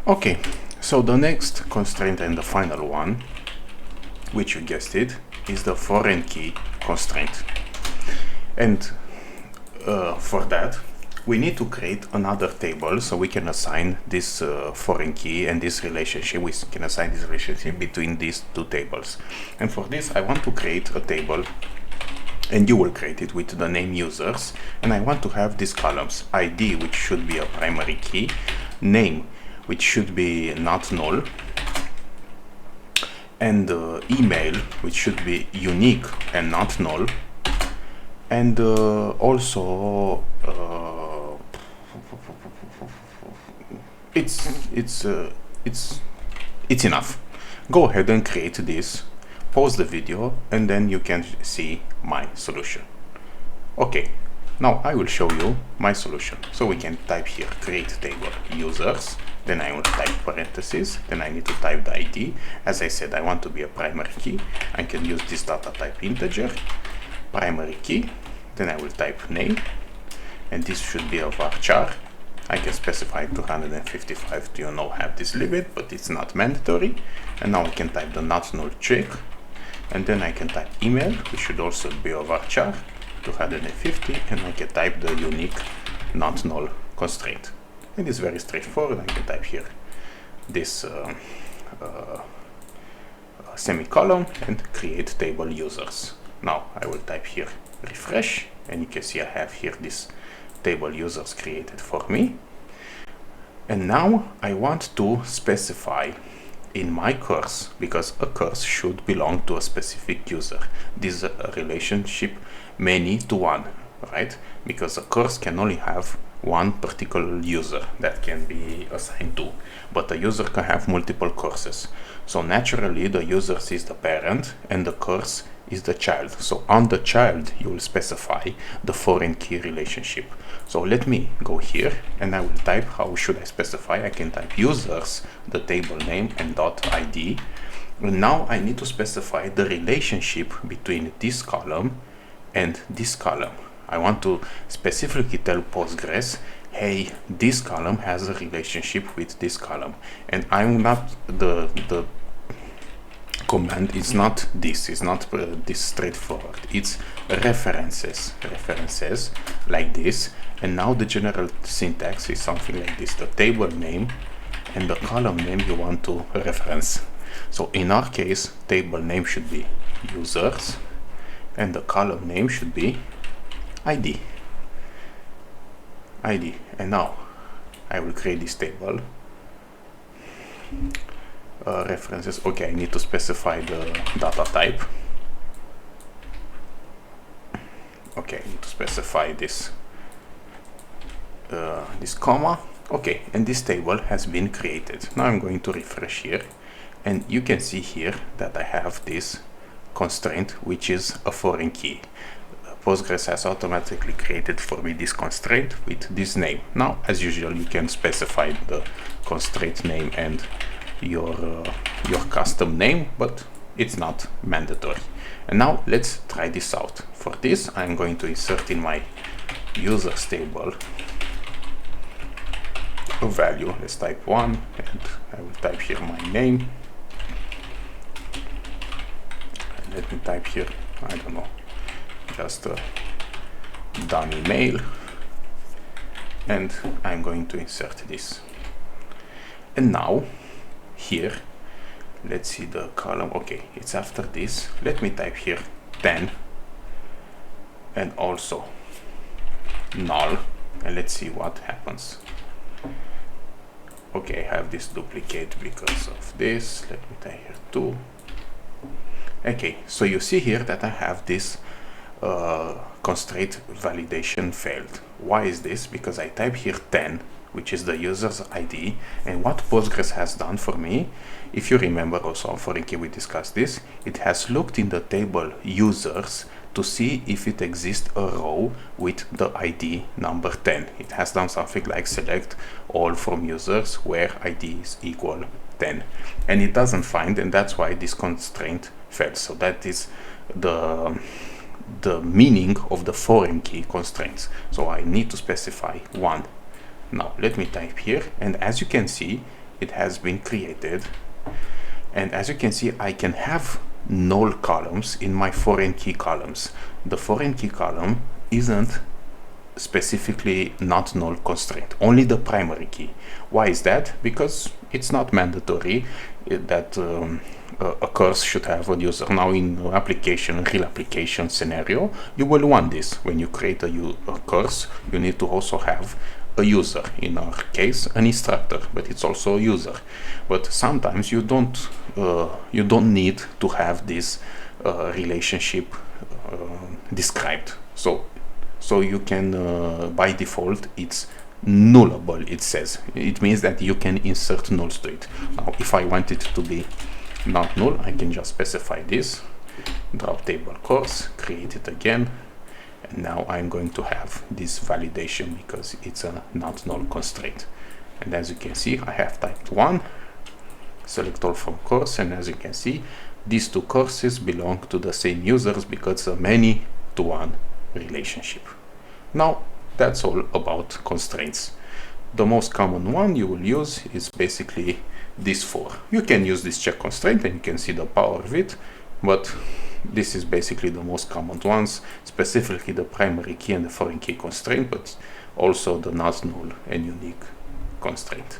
Okay, so the next constraint and the final one, which you guessed it, is the foreign key constraint. And for that, we need to create another table so we can assign this foreign key and this relationship. We can assign this relationship between these two tables. And for this, I want to create a table, and you will create it with the name users. And I want to have these columns: ID, which should be a primary key, name, which should be not null, and email, which should be unique and not null, and also it's enough. Go ahead and create this, pause the video, and then you can see my solution. Okay, now I will show you my solution. So we can type here create table users, then I will type parentheses, then I need to type the ID. As I said, I want to be a primary key. I can use this data type integer, primary key, then I will type name, and this should be a varchar. I can specify 255 to have this limit, but it's not mandatory. And now I can type the not null check, and then I can type email, which should also be a varchar 250, and I can type the unique not null constraint. And it's very straightforward. I can type here this semicolon and create table users. Now I will type here refresh, and you can see I have here this table users created for me. And now I want to specify in my course, because a course should belong to a specific user. This is a relationship many to one, right? Because a course can only have one particular user that can be assigned to, but a user can have multiple courses. So naturally the users is the parent and the course is the child. So on the child you will specify the foreign key relationship. So let me go here and I will type, how should I specify? I can type users, the table name, and .id. And now I need to specify the relationship between this column and this column. I want to specifically tell Postgres, hey, this column has a relationship with this column. And I'm not the command is not this, it's not this straightforward. It's references like this. And now the general syntax is something like this: the table name and the column name you want to reference. So in our case, table name should be users and the column name should be ID. And now I will create this table. References. Okay, I need to specify the data type. Okay, I need to specify this this comma. Okay, and this table has been created. Now I'm going to refresh here, and you can see here that I have this constraint, which is a foreign key. Postgres has automatically created for me this constraint with this name. Now, as usual, you can specify the constraint name and your custom name, but it's not mandatory. And now let's try this out. For this, I'm going to insert in my users table a value. Let's type 1, and I will type here my name. And let me type here, I don't know, just a dummy mail, and I'm going to insert this. And now here, let's see the column. Okay, it's after this. Let me type here 10 and also null, and let's see what happens. Okay, I have this duplicate because of this. Let me type here 2. Okay, so you see here that I have this constraint validation failed. Why is this? Because I type here 10, which is the user's ID, and what Postgres has done for me, if you remember also on foreign key we discussed this, it has looked in the table users to see if it exists a row with the ID number 10. It has done something like select all from users where ID is equal 10, and it doesn't find, and that's why this constraint fails. So that is the meaning of the foreign key constraints. So I need to specify 1. Now let me type here, and as you can see, it has been created. And as you can see, I can have null columns in my foreign key columns. The foreign key column isn't specifically not null constraint, only the primary key. Why is that? Because it's not mandatory that a curse should have a user. Now in application, real application scenario, you will want this. When you create a curse, you need to also have a user. In our case, an instructor, but it's also a user. But sometimes you don't need to have this relationship described. So you can, by default, it's nullable, it says. It means that you can insert nulls to it. Now, if I want it to be not null, I can just specify this, drop table course, create it again, and now I'm going to have this validation because it's a not null constraint. And as you can see, I have typed 1, select all from course, and as you can see, these two courses belong to the same users because it's a many-to-one relationship. Now that's all about constraints. The most common one you will use is basically this 4. You can use this check constraint and you can see the power of it, but this is basically the most common ones, specifically the primary key and the foreign key constraint, but also the not null and unique constraint.